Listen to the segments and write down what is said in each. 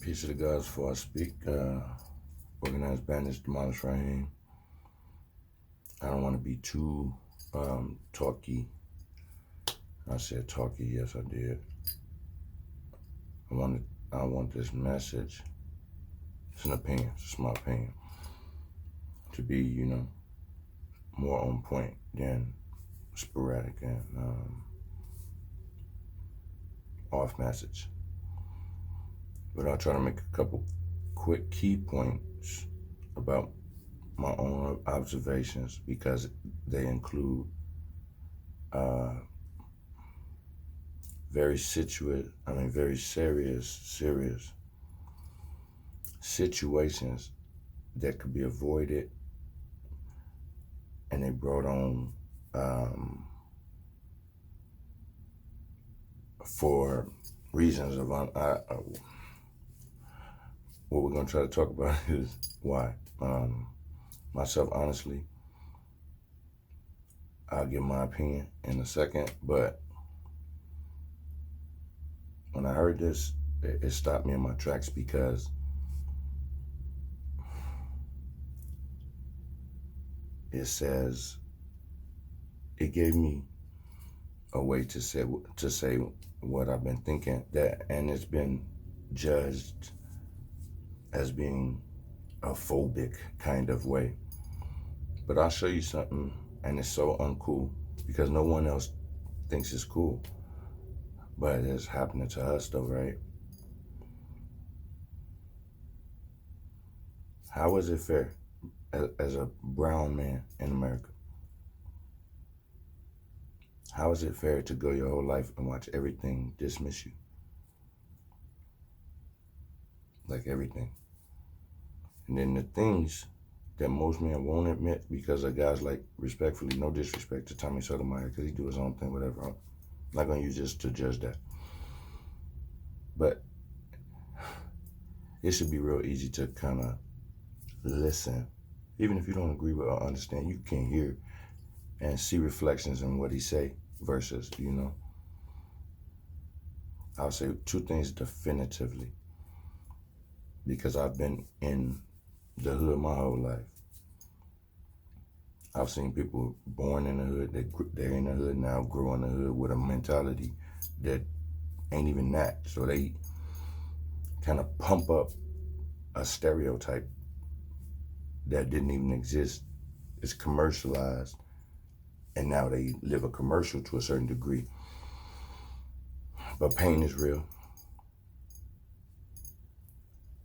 Peace to the gods before I speak. Organized Bandit, DeMolishRagheem. I don't want to be too talky. I said talky, yes I did. I want this message, it's an opinion, it's my opinion, to be, more on point than sporadic and off message. But I'll try to make a couple quick key points about my own observations because they include very serious situations that could be avoided, and they brought on for reasons of what we're going to try to talk about is why. Myself, honestly, I'll give my opinion in a second, but when I heard this, it stopped me in my tracks because it gave me a way to say what I've been thinking, and it's been judged as being a phobic kind of way. But I'll show you something, and it's so uncool because no one else thinks it's cool. But it's happening to us though, right? How is it fair as a brown man in America? How is it fair to go your whole life and watch everything dismiss you? Like everything. And then the things that most men won't admit because of guys like, respectfully, no disrespect to Tommy Sotomayor because he do his own thing, whatever. I'm not going to use this to judge that. But it should be real easy to kind of listen. Even if you don't agree with or understand, you can hear and see reflections in what he say versus, I'll say two things definitively because I've been in the hood my whole life. I've seen people born in the hood, they're in the hood now, grow in the hood with a mentality that ain't even that. So they kind of pump up a stereotype that didn't even exist. It's commercialized, and now they live a commercial to a certain degree. But pain is real.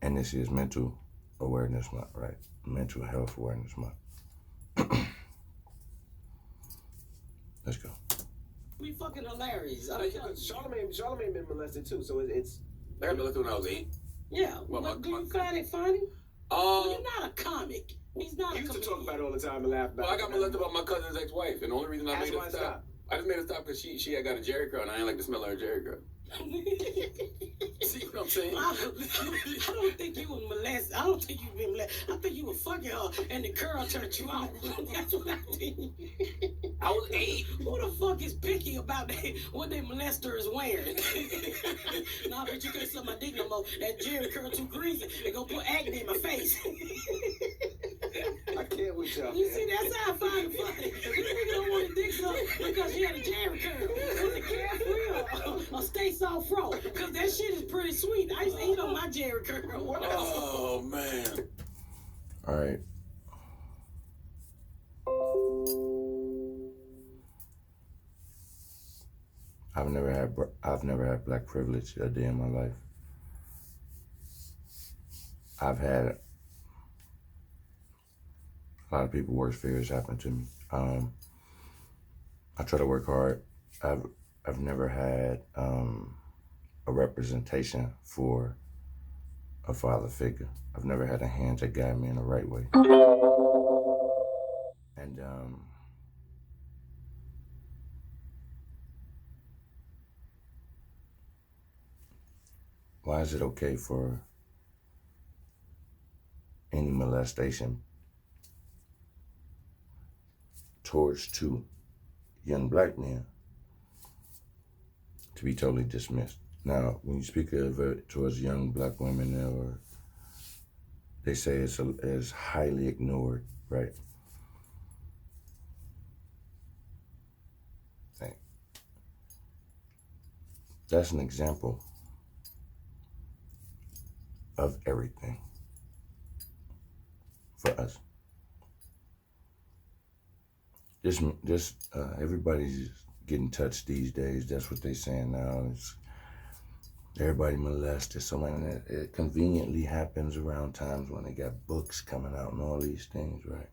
And this is Mental Awareness Month, right? Mental Health Awareness Month. Let's go. We fucking hilarious. Charlamagne been molested too, so it's. I got molested when I was 8. Yeah. But do you find it funny? Well, you're not a comic. He's not. He used to talk about it all the time and laugh about it. Well, I got molested by my cousin's ex-wife, and the only reason I made her stop, I just made her stop because she had got a Jerry curl, and I didn't like the smell of her Jerry curl. See what I'm saying? I don't think you was molested. I don't think you been molested. I think you were fucking her, and the curl turned you out. That's what I think. I was 8. Who the fuck is picky about what they molester is wearing? Nah, but you can't suck my dick no more. That Jerry curl too greasy. They gonna put acne in my face. I can't with y'all. You see, that's how I find it funny. This nigga don't want his dick sucked because she had a Jerry curl. Was it carefree or stay soft fro? Because that shit is pretty sweet. I used to eat on my Jerry curl. Oh, man. All right. I've never had black privilege a day in my life. I've had a lot of people worst fears happen to me. I try to work hard. I've never had a representation for a father figure. I've never had a hand to guide me in the right way. And why is it okay for any molestation towards two young black men to be totally dismissed? Now, when you speak of it towards young black women, or they say it's highly ignored, right? Like, that's an example of everything for us. Everybody's getting touched these days. That's what they're saying now. It's everybody molested. Somebody, it conveniently happens around times when they got books coming out and all these things, right?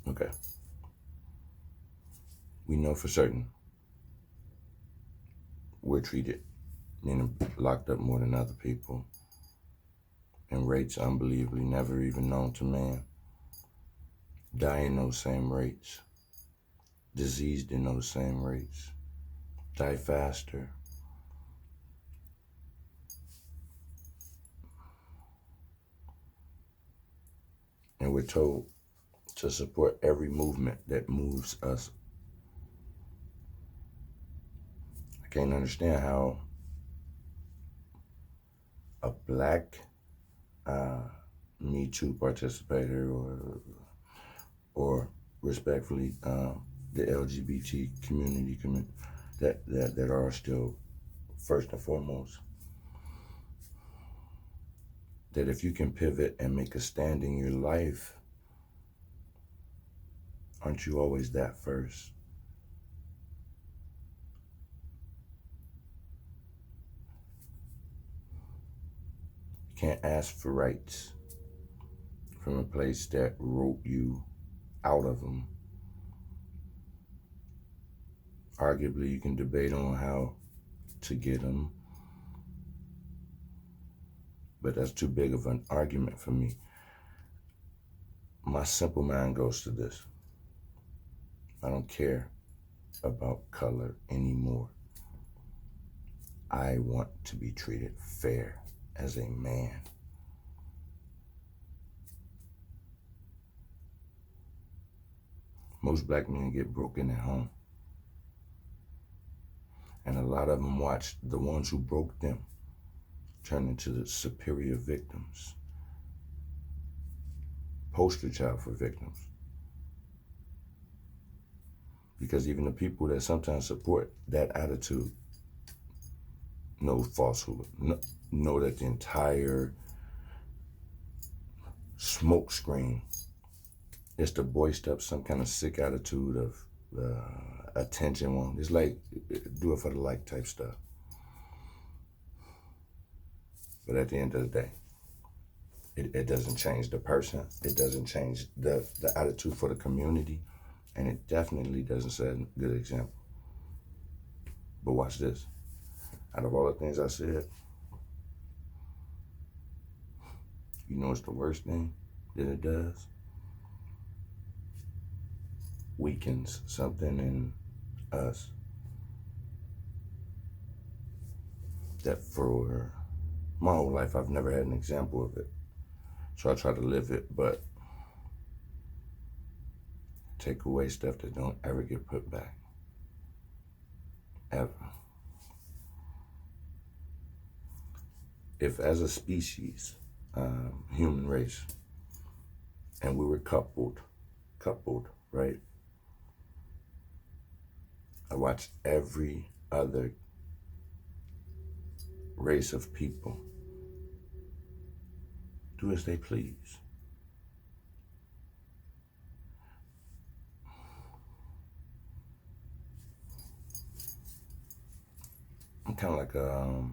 Okay. We know for certain we're treated, meaning locked up more than other people, and rates unbelievably never even known to man. Die in those same rates. Diseased in those same rates. Die faster. And we're told to support every movement that moves us. I can't understand how a black Me Too participator or respectfully the LGBT community that are still first and foremost, that if you can pivot and make a stand in your life, aren't you always that first? You can't ask for rights from a place that wrote you out of them. Arguably, you can debate on how to get them, but that's too big of an argument for me. My simple mind goes to this. I don't care about color anymore. I want to be treated fair as a man. Most black men get broken at home. And a lot of them watch the ones who broke them turn into the superior victims. Poster child for victims. Because even the people that sometimes support that attitude know falsehood, know that the entire smoke screen is to voice up some kind of sick attitude of attention one. It's like, do it for the like type stuff. But at the end of the day, it doesn't change the person. It doesn't change the attitude for the community. And it definitely doesn't set a good example. But watch this. Out of all the things I said, you know what's the worst thing that it does? Weakens something in us that for my whole life I've never had an example of it. So I try to live it, but take away stuff that don't ever get put back. Ever. If as a species, human race, and we were coupled, right? I watched every other race of people do as they please. I'm kind of like a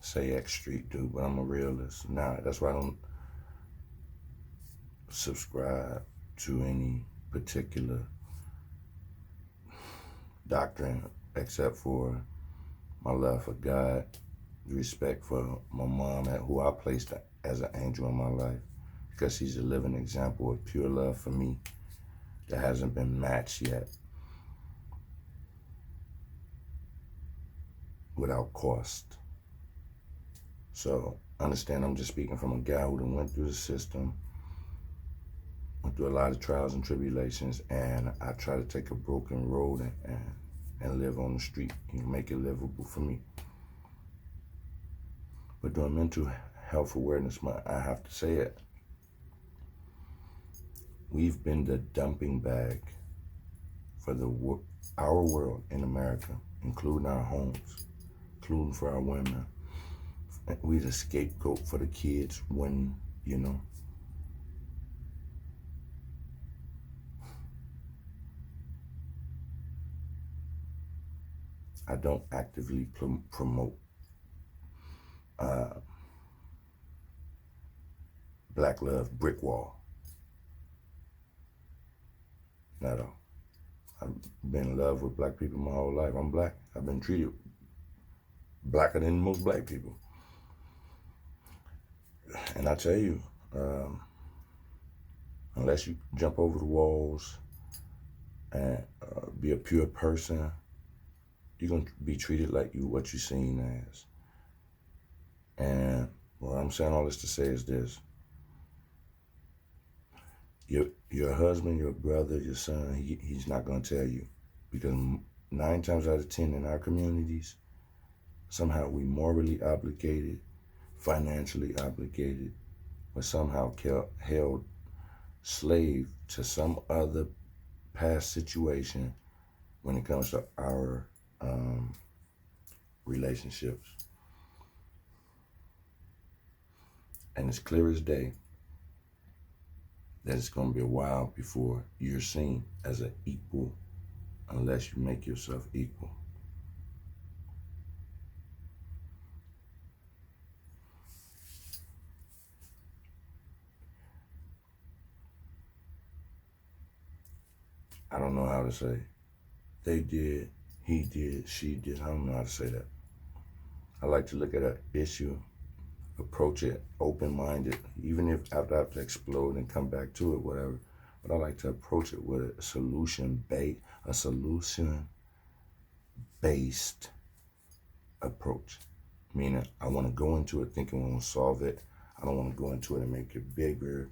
say X Street dude, but I'm a realist. Now, that's why I don't subscribe to any particular doctrine except for my love for God, respect for my mom, who I placed as an angel in my life, because she's a living example of pure love for me that hasn't been matched yet without cost. So understand, I'm just speaking from a guy who done went through the system, went through a lot of trials and tribulations, and I try to take a broken road and live on the street and make it livable for me. But during Mental Health Awareness Month, I have to say it, we've been the dumping bag for our world in America, including our homes, including for our women. We the scapegoat for the kids when, you know, I don't actively promote Black love, brick wall. Not at all. I've been in love with black people my whole life. I'm black. I've been treated blacker than most black people. And I tell you, unless you jump over the walls and be a pure person, you're going to be treated like what you're seen as. And what I'm saying all this to say is this. Your husband, your brother, your son, he's not going to tell you. Because 9 times out of 10 in our communities, somehow we morally obligated, financially obligated, or somehow held slave to some other past situation when it comes to our relationships. And it's clear as day that it's going to be a while before you're seen as an equal unless you make yourself equal. I don't know how to say they did, he did, she did. I don't know how to say that. I like to look at an issue, approach it open-minded, even if after I have to explode and come back to it, whatever. But I like to approach it with a solution-based approach. Meaning, I want to go into it thinking we're going to solve it. I don't want to go into it and make it bigger,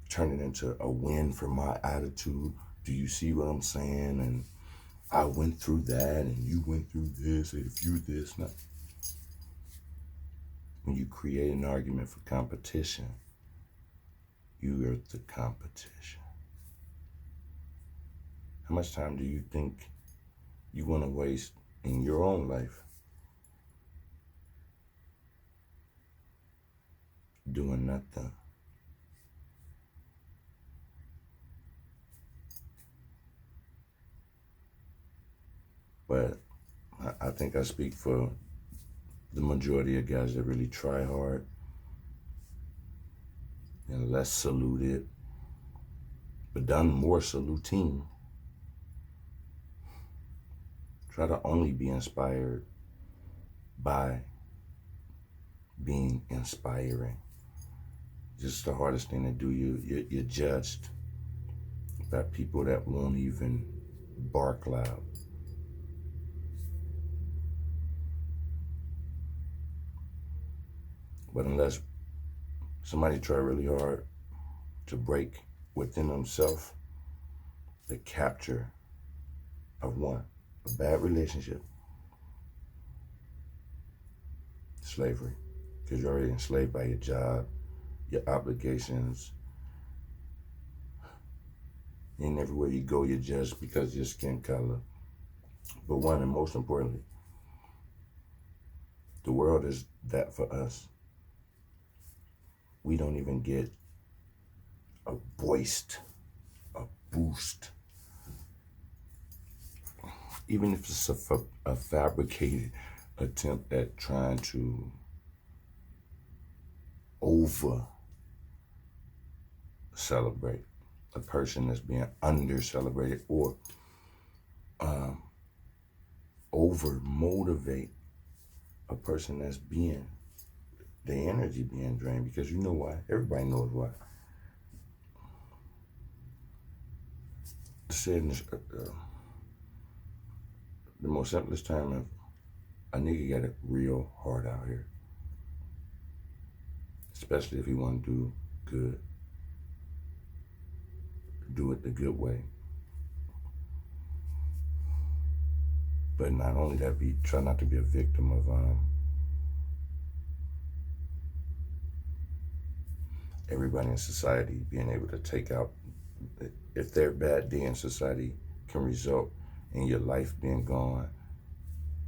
turn it into a win for my attitude. Do you see what I'm saying? And I went through that, and you went through this, and if you this, not. When you create an argument for competition, you are the competition. How much time do you think you want to waste in your own life doing nothing? But I think I speak for the majority of guys that really try hard and less saluted, but done more saluting. Try to only be inspired by being inspiring. Just the hardest thing to do. You're judged by people that won't even bark loud. But unless somebody try really hard to break within themselves the capture of a bad relationship, slavery, because you're already enslaved by your job, your obligations, and everywhere you go, you're judged because of your skin color. But one, and most importantly, the world is that for us. We don't even get a boost, even if it's a fabricated attempt at trying to over-celebrate a person that's being under-celebrated, or over-motivate a person that's being, the energy being drained. Because you know why? Everybody knows why. Said in the most simplest time of a nigga got it real hard out here. Especially if he want to do good. do it the good way. But not only that, try not to be a victim of everybody in society being able to take out, if their bad day in society can result in your life being gone,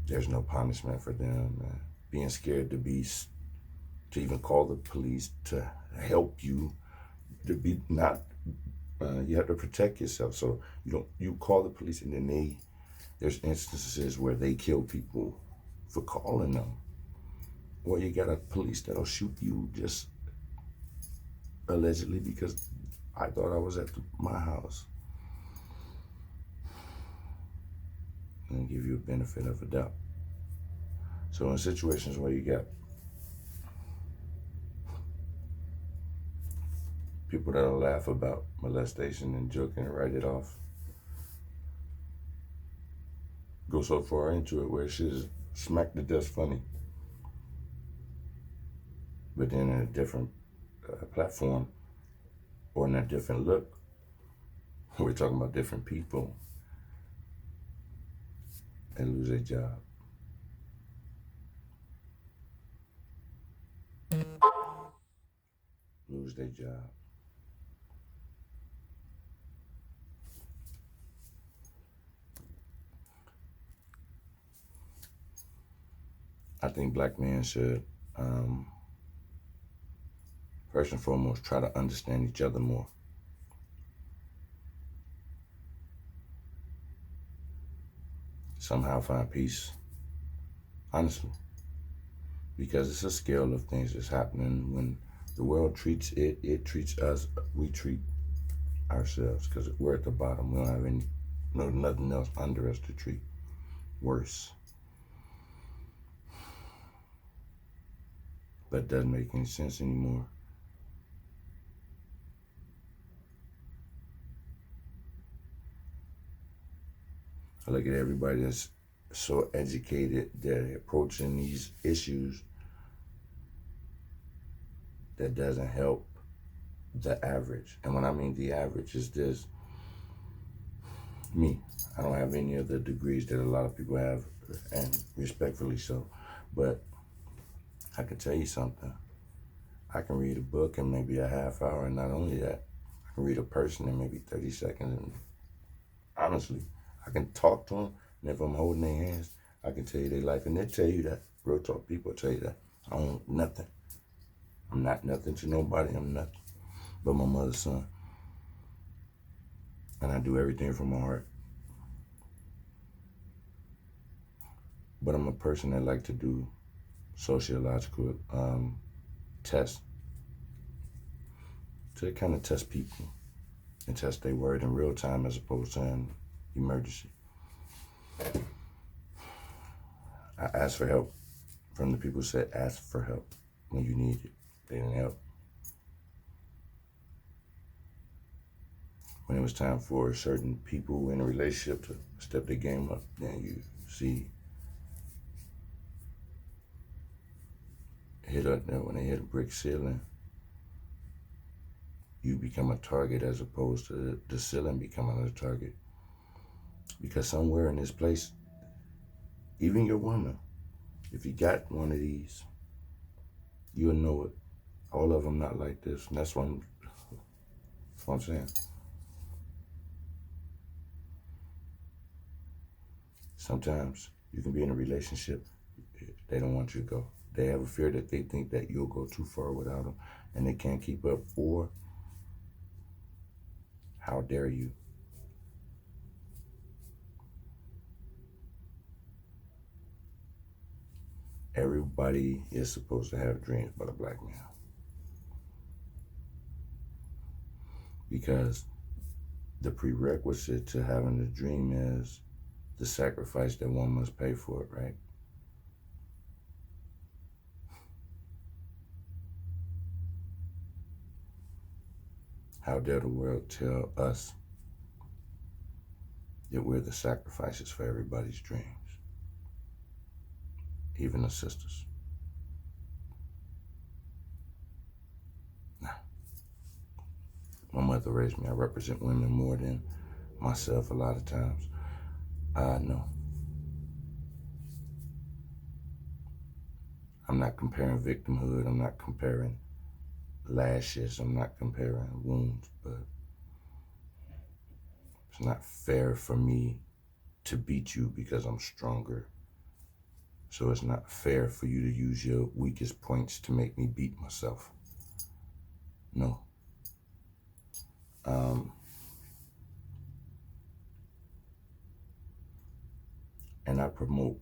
there's no punishment for them. Being scared to even call the police to help you, to be not, you have to protect yourself. So you call the police, and then there's instances where they kill people for calling them. Or you got a police that'll shoot you just allegedly because I thought I was at my house. And give you a benefit of a doubt. So in situations where you got people that'll laugh about molestation and joke and write it off, go so far into it where shit is smack to death funny. But then in a different platform or in a different look, we're talking about different people and lose their job. Lose their job. I think black men should, first and foremost, try to understand each other more. Somehow find peace, honestly. Because it's a scale of things that's happening. When the world treats it, it treats us, we treat ourselves, because we're at the bottom. We don't have nothing else under us to treat worse. But it doesn't make any sense anymore. I look at everybody that's so educated, they're approaching these issues that doesn't help the average. And when I mean the average, is this, me. I don't have any of the degrees that a lot of people have, and respectfully so. But I can tell you something. I can read a book in maybe a half hour, and not only that, I can read a person in maybe 30 seconds. And honestly, I can talk to them, and if I'm holding their hands, I can tell you their life, and they'll tell you that. Real talk, people tell you that. I own nothing. I'm not nothing to nobody. I'm nothing but my mother's son. And I do everything from my heart. But I'm a person that like to do sociological tests to kind of test people and test their word in real time as opposed to an emergency. I asked for help from the people who said ask for help when you need it. They didn't help. When it was time for certain people in a relationship to step their game up, then you see when they hit a brick ceiling, you become a target as opposed to the ceiling becoming a target. Because somewhere in this place, even your woman, if you got one of these, you'll know it. All of them not like this, and that's what I'm saying. Sometimes you can be in a relationship, they don't want you to go. They have a fear that they think that you'll go too far without them, and they can't keep up, or how dare you? Everybody is supposed to have dreams but a black man. Because the prerequisite to having a dream is the sacrifice that one must pay for it, right? How dare the world tell us that we're the sacrifices for everybody's dreams, even the sisters. Nah. My mother raised me. I represent women more than myself a lot of times. I know. I'm not comparing victimhood. I'm not comparing lashes. I'm not comparing wounds, but it's not fair for me to beat you because I'm stronger. So it's not fair for you to use your weakest points to make me beat myself. No. And I promote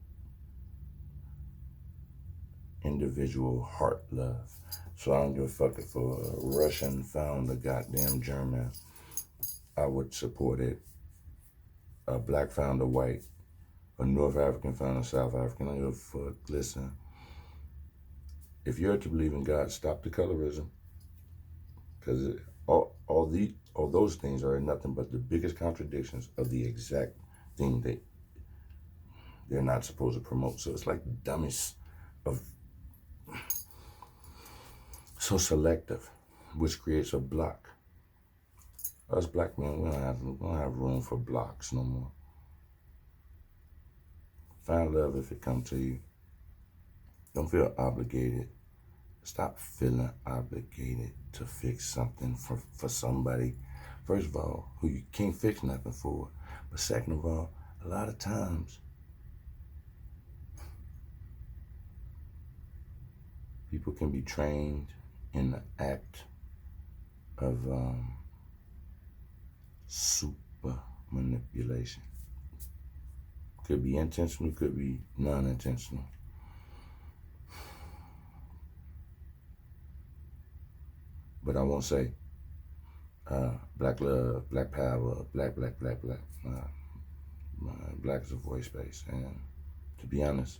individual heart love. So I don't give a fuck if a Russian found a goddamn German. I would support it. A black found a white. A North African found a South African. I don't give a fuck. Listen, if you're to believe in God, stop the colorism. Because all those things are nothing but the biggest contradictions of the exact thing that they're not supposed to promote. So it's like the dumbest of so selective, which creates a block. Us black men, we don't have room for blocks no more. Find love if it comes to you. Don't feel obligated. Stop feeling obligated to fix something for somebody, first of all, who you can't fix nothing for. But second of all, a lot of times, people can be trained in the act of super manipulation. Could be intentional, could be non-intentional. But I won't say black love, black power, black. Black is a voice space. And to be honest,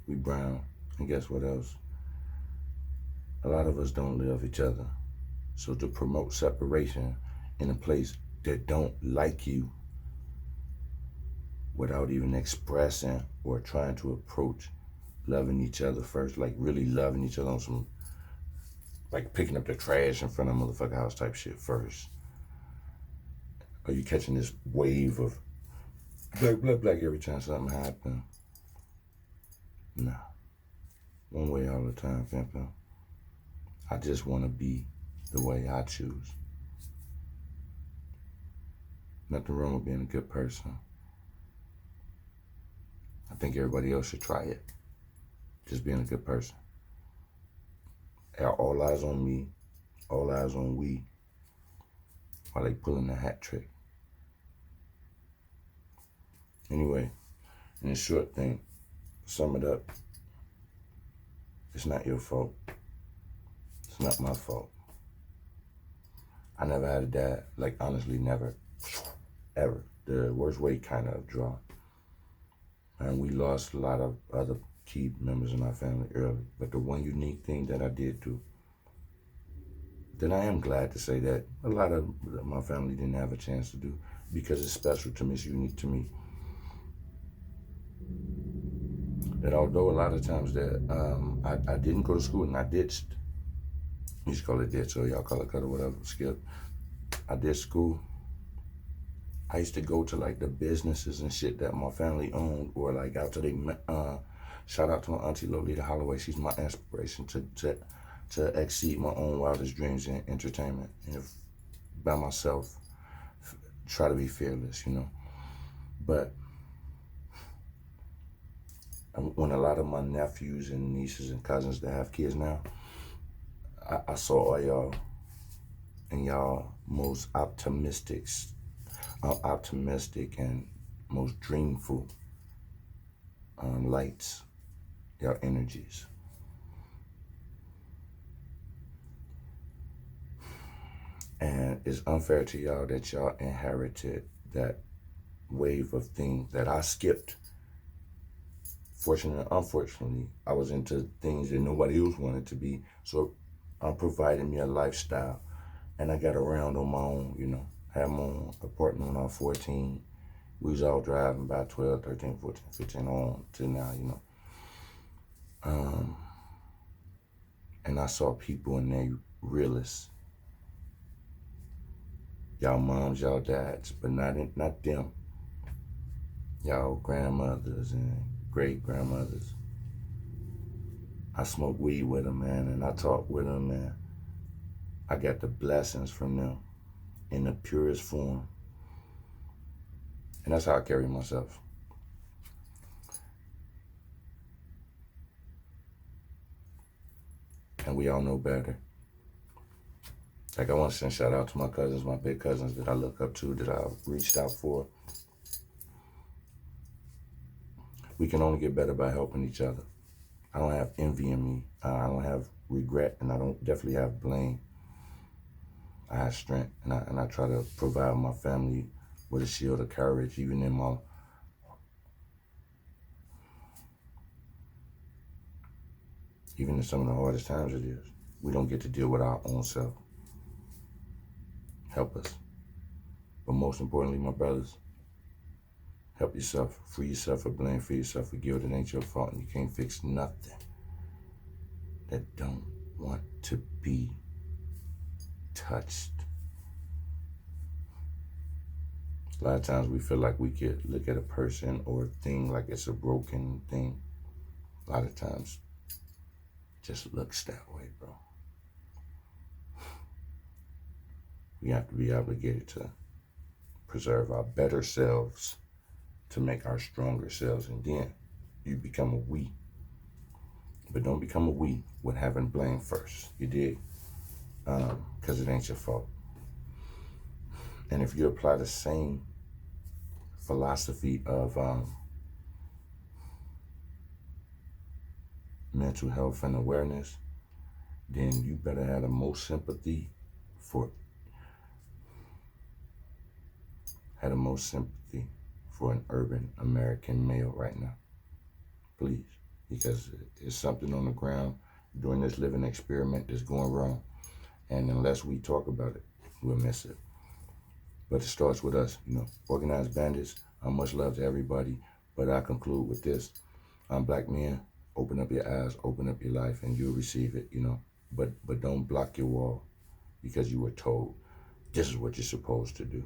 we brown. And guess what else? A lot of us don't love each other. So to promote separation in a place that don't like you without even expressing or trying to approach loving each other first, like really loving each other on some, like picking up the trash in front of motherfucker house type shit first. Are you catching this wave of black every time something happens? Nah. One way all the time, pimpin'. I just want to be the way I choose. Nothing wrong with being a good person. I think everybody else should try it. Just being a good person. All eyes on me, all eyes on we, while they pulling the hat trick. Anyway, in a short thing, sum it up. It's not your fault. It's not my fault. I never had a dad, like honestly never, ever. The worst way kind of draw. And we lost a lot of other key members in our family early. But the one unique thing that I did do, that I am glad to say that a lot of my family didn't have a chance to do, because it's special to me, it's unique to me. That although a lot of times that I didn't go to school and I ditched, you used to call it ditch, so y'all call it cut or whatever, skip. I did school. I used to go to like the businesses and shit that my family owned, or like out to the, shout out to my auntie Lolita Holloway. She's my inspiration to exceed my own wildest dreams in entertainment. And if, by myself, try to be fearless, you know. But when a lot of my nephews and nieces and cousins that have kids now, I saw all y'all and y'all most optimistic and most dreamful lights, y'all energies. And it's unfair to y'all that y'all inherited that wave of things that I skipped. Fortunately and unfortunately, I was into things that nobody else wanted to be. So I'm providing me a lifestyle. And I got around on my own, you know. Had my own apartment when I was 14. We was all driving by 12, 13, 14, 15 on to now, you know. And I saw people in their realists. Y'all moms, y'all dads, but not them. Y'all grandmothers and great grandmothers. I smoke weed with them, man, and I talk with them, man. I got the blessings from them in the purest form. And that's how I carry myself. And we all know better. Like, I want to send shout out to my cousins, my big cousins that I look up to, that I reached out for. We can only get better by helping each other. I don't have envy in me. I don't have regret, and I don't definitely have blame. I have strength, and I try to provide my family with a shield of courage, even in some of the hardest times it is. We don't get to deal with our own self. Help us. But most importantly, my brothers, help yourself. Free yourself of blame. Free yourself of guilt. It ain't your fault, and you can't fix nothing that don't want to be touched. A lot of times we feel like we could look at a person or a thing like it's a broken thing. A lot of times it just looks that way, bro. We have to be obligated to preserve our better selves to make our stronger selves, and then you become a we. But don't become a we with having blame first, you dig? Because it ain't your fault. And if you apply the same philosophy of mental health and awareness, then you better have the most sympathy for an urban American male right now. Please. Because there's something on the ground during this living experiment that's going wrong. And unless we talk about it, we'll miss it. But it starts with us, organized bandits. Much love to everybody. But I conclude with this. Black men, open up your eyes, open up your life, and you'll receive it, But don't block your wall because you were told this is what you're supposed to do.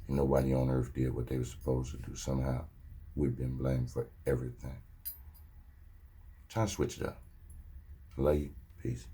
And nobody on earth did what they were supposed to do. Somehow, we've been blamed for everything. Trying to switch it up. I love you. Peace.